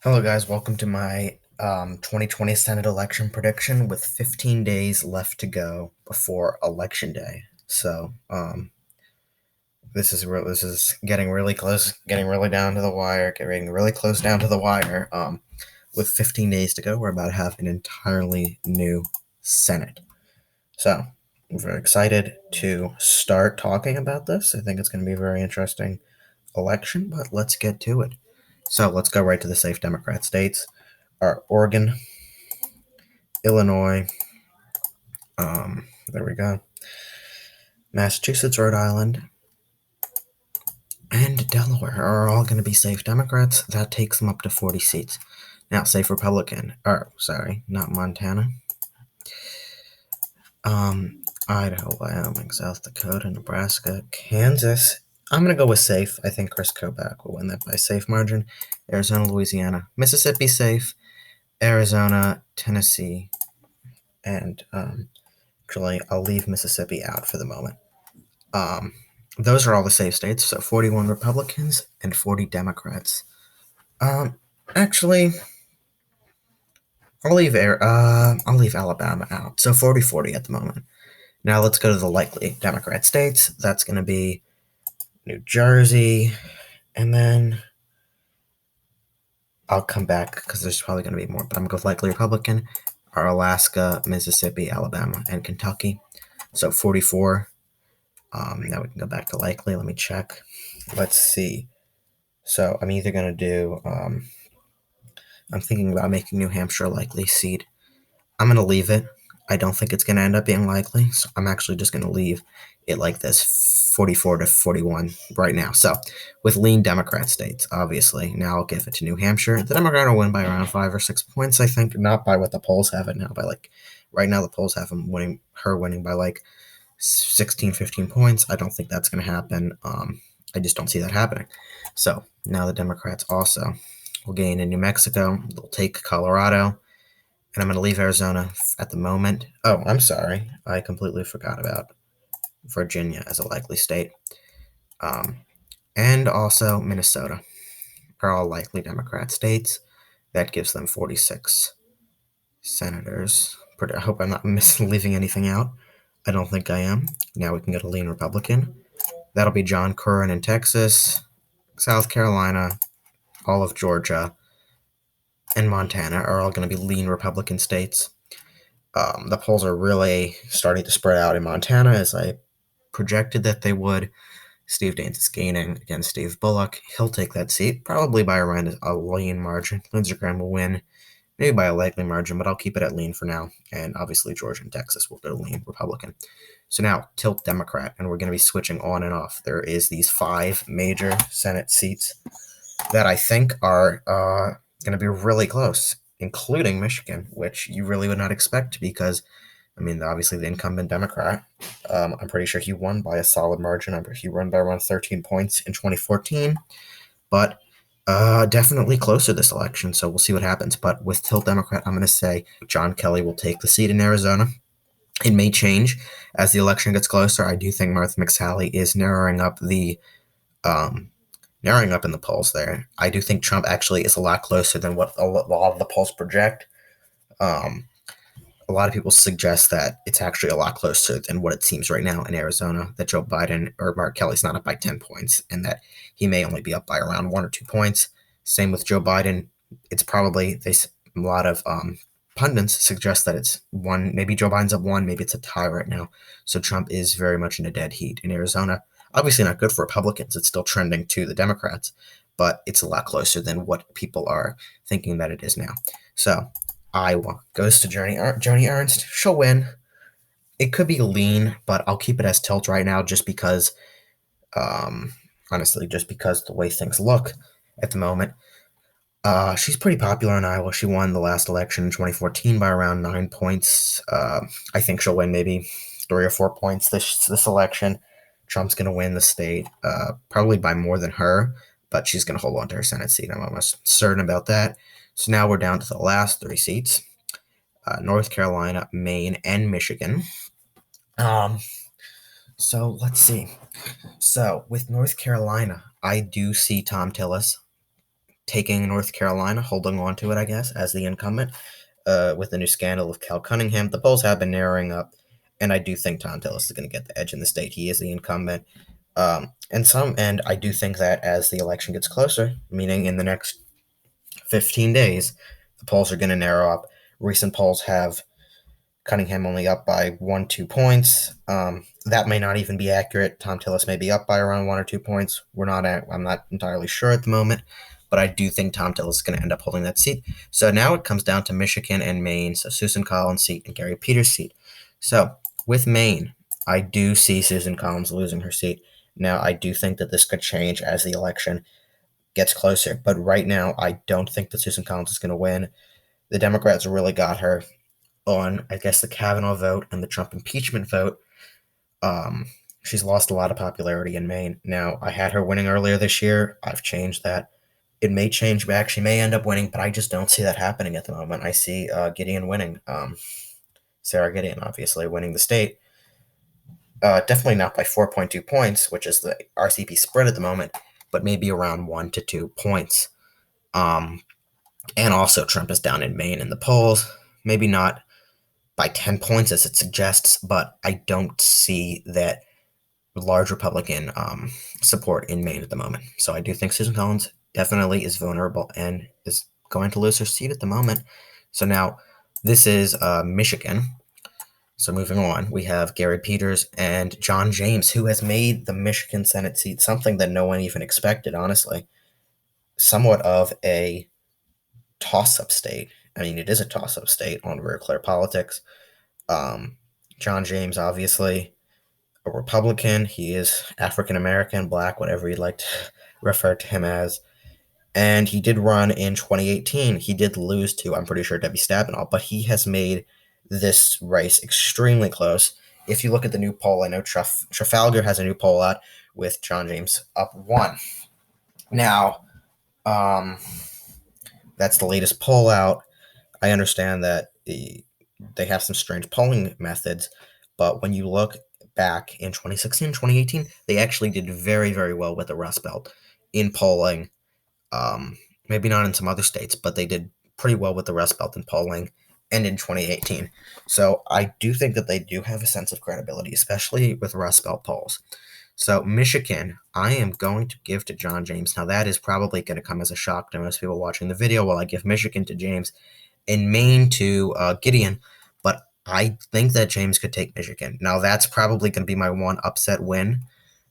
Hello, guys. Welcome to my 2020 Senate election prediction with 15 days left to go before Election Day. This is getting really close, getting really down to the wire, getting really close down to the wire. With 15 days to go, we're about to have an entirely new Senate. So I'm very excited to start talking about this. I think it's going to be a very interesting election, but let's get to it. So let's go right to the safe Democrat states. Are Oregon, Illinois, there we go, Massachusetts, Rhode Island, and Delaware are all going to be safe Democrats. That takes them up to 40 seats. Now, safe Republican, or sorry, not Montana, Idaho, Wyoming, South Dakota, Nebraska, Kansas. I'm going to go with safe. I think Chris Kobach will win that by safe margin. Arizona, Louisiana, Mississippi safe, Arizona, Tennessee, and actually, I'll leave Mississippi out for the moment. Those are all the safe states. So 41 Republicans and 40 Democrats. Um, actually, I'll leave Alabama out. So 40-40 at the moment. Now let's go to the likely Democrat states. That's going to be New Jersey, and then I'll come back because there's probably going to be more. But I'm going to go with likely Republican. Are Alaska, Mississippi, Alabama, and Kentucky. So 44. Now we can go back to likely. Let me check. Let's see. So I'm either going to do, I'm thinking about making New Hampshire a likely seat. I'm going to leave it. I don't think it's going to end up being likely. So I'm actually just going to leave it like this, 44-41 right now. So with lean Democrat states, obviously, now I'll give it to New Hampshire. The Democrat will win by around 5 or 6 points, I think, not by what the polls have it now, by like, right now the polls have her winning by like 16, 15 points. I don't think that's going to happen. I just don't see that happening. So now the Democrats also will gain in New Mexico. They'll take Colorado. And I'm going to leave Arizona at the moment. Oh, I'm sorry. I completely forgot about Virginia as a likely state. And also Minnesota are all likely Democrat states. That gives them 46 senators. I hope I'm not leaving anything out. I don't think I am. Now we can get a lean Republican. That'll be John Curran in Texas, South Carolina, all of Georgia, and Montana are all going to be lean Republican states. The polls are really starting to spread out in Montana as I projected that they would. Steve Daines is gaining against Steve Bullock. He'll take that seat, probably by around a lean margin. Lindsey Graham will win, maybe by a likely margin, but I'll keep it at lean for now. And obviously, Georgia and Texas will go lean Republican. So now, tilt Democrat, and we're going to be switching on and off. There is these 5 major Senate seats that I think are going to be really close, including Michigan, which you really would not expect because, I mean, obviously the incumbent Democrat, I'm pretty sure he won by a solid margin. He won by around 13 points in 2014, but definitely closer this election, so we'll see what happens. But with tilt Democrat, I'm going to say John Kelly will take the seat in Arizona. It may change as the election gets closer. I do think Martha McSally is narrowing up in the polls there. I do think Trump actually is a lot closer than what a lot of the polls project. Um, a lot of people suggest that it's actually a lot closer than what it seems right now in Arizona, that Joe Biden or Mark Kelly's not up by 10 points and that he may only be up by around 1 or 2 points. Same with Joe Biden. It's probably, a lot of pundits suggest that it's one, maybe Joe Biden's up 1, maybe it's a tie right now. So Trump is very much in a dead heat in Arizona. Obviously not good for Republicans. It's still trending to the Democrats, but it's a lot closer than what people are thinking that it is now. So Iowa goes to Joni Ernst. She'll win. It could be lean, but I'll keep it as tilt right now just because, honestly, just because the way things look at the moment. She's pretty popular in Iowa. She won the last election in 2014 by around 9 points. I think she'll win maybe 3 or 4 points this election. Trump's going to win the state, probably by more than her, but she's going to hold on to her Senate seat. I'm almost certain about that. So now we're down to the last 3 seats. North Carolina, Maine, and Michigan. So let's see. So with North Carolina, I do see Thom Tillis taking North Carolina, holding on to it, I guess, as the incumbent. With the new scandal of Cal Cunningham, the polls have been narrowing up, and I do think Tom Tillis is going to get the edge in the state. He is the incumbent. And I do think that as the election gets closer, meaning in the next 15 days, the polls are going to narrow up. Recent polls have Cunningham only up by 1-2 points. That may not even be accurate. Tom Tillis may be up by around 1 or 2 points. I'm not entirely sure at the moment, but I do think Tom Tillis is going to end up holding that seat. So now it comes down to Michigan and Maine. So Susan Collins' seat and Gary Peters' seat. So with Maine, I do see Susan Collins losing her seat. Now I do think that this could change as the election gets closer, but right now I don't think that Susan Collins is going to win. The Democrats really got her on, I guess, the Kavanaugh vote and the Trump impeachment vote. Um, she's lost a lot of popularity in Maine. Now, I had her winning earlier this year. I've changed that. It may change back. She may end up winning, but I just don't see that happening at the moment. I see Gideon winning. Sarah Gideon, obviously, winning the state. Definitely not by 4.2 points, which is the RCP spread at the moment, but maybe around 1 to 2 points. And also, Trump is down in Maine in the polls. Maybe not by 10 points as it suggests, but I don't see that large Republican support in Maine at the moment. So I do think Susan Collins definitely is vulnerable and is going to lose her seat at the moment. So now this is Michigan. So moving on, we have Gary Peters and John James, who has made the Michigan Senate seat something that no one even expected, honestly. Somewhat of a toss-up state. I mean, it is a toss-up state on Real Clear Politics. John James, obviously a Republican. He is African American, black, whatever you'd like to refer to him as. And he did run in 2018. He did lose to, I'm pretty sure, Debbie Stabenow, but he has made this race extremely close. If you look at the new poll, I know Trafalgar has a new poll out with John James up 1. Now, that's the latest poll out. I understand that they have some strange polling methods, but when you look back in 2016, 2018, they actually did very, very well with the Rust Belt in polling. Maybe not in some other states, but they did pretty well with the Rust Belt in polling and in 2018. So I do think that they do have a sense of credibility, especially with Rust Belt polls. So Michigan, I am going to give to John James. Now that is probably going to come as a shock to most people watching the video while I give Michigan to James and Maine to Gideon, but I think that James could take Michigan. Now that's probably going to be my one upset win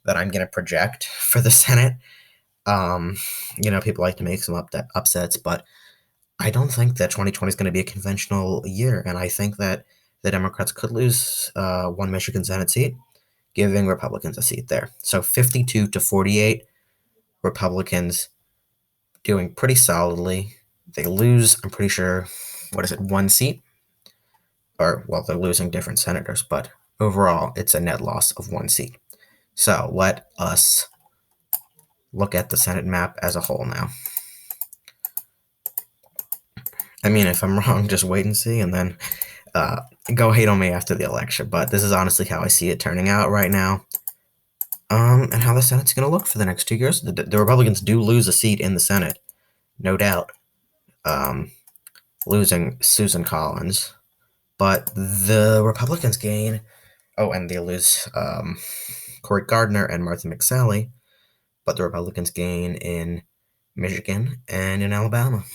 that I'm going to project for the Senate. People like to make some upsets, but I don't think that 2020 is going to be a conventional year, and I think that the Democrats could lose one Michigan Senate seat, giving Republicans a seat there. So 52-48, Republicans doing pretty solidly. They lose, I'm pretty sure, one seat? They're losing different senators, but overall, it's a net loss of 1 seat. So let us look at the Senate map as a whole now. I mean, if I'm wrong, just wait and see, and then go hate on me after the election. But this is honestly how I see it turning out right now, and how the Senate's going to look for the next 2 years. The Republicans do lose a seat in the Senate, no doubt, losing Susan Collins. But the Republicans gain, and they lose Cory Gardner and Martha McSally, but the Republicans gain in Michigan and in Alabama.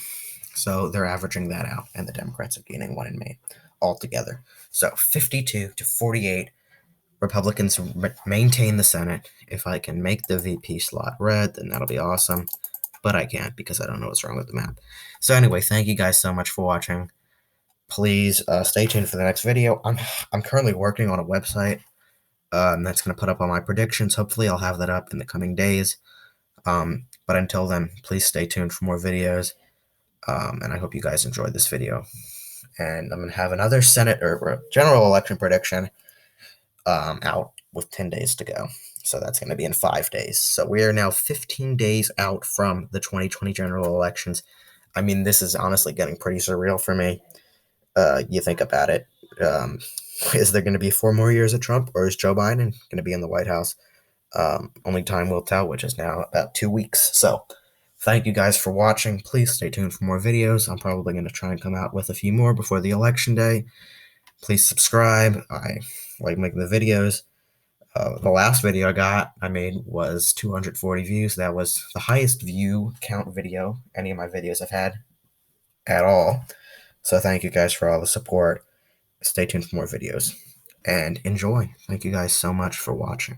So they're averaging that out, and the Democrats are gaining 1 in Maine altogether. So 52-48, Republicans maintain the Senate. If I can make the VP slot red, then that'll be awesome. But I can't because I don't know what's wrong with the map. So anyway, thank you guys so much for watching. Please stay tuned for the next video. I'm currently working on a website that's going to put up all my predictions. Hopefully I'll have that up in the coming days. But until then, please stay tuned for more videos. And I hope you guys enjoyed this video. And I'm going to have another Senate or general election prediction out with 10 days to go. So that's going to be in 5 days. So we are now 15 days out from the 2020 general elections. I mean, this is honestly getting pretty surreal for me. You think about it. Is there going to be 4 more years of Trump, or is Joe Biden going to be in the White House? Only time will tell, which is now about 2 weeks. So thank you guys for watching. Please stay tuned for more videos. I'm probably going to try and come out with a few more before the election day. Please subscribe. I like making the videos. The last video I made was 240 views. That was the highest view count video any of my videos have had at all. So thank you guys for all the support. Stay tuned for more videos and enjoy. Thank you guys so much for watching.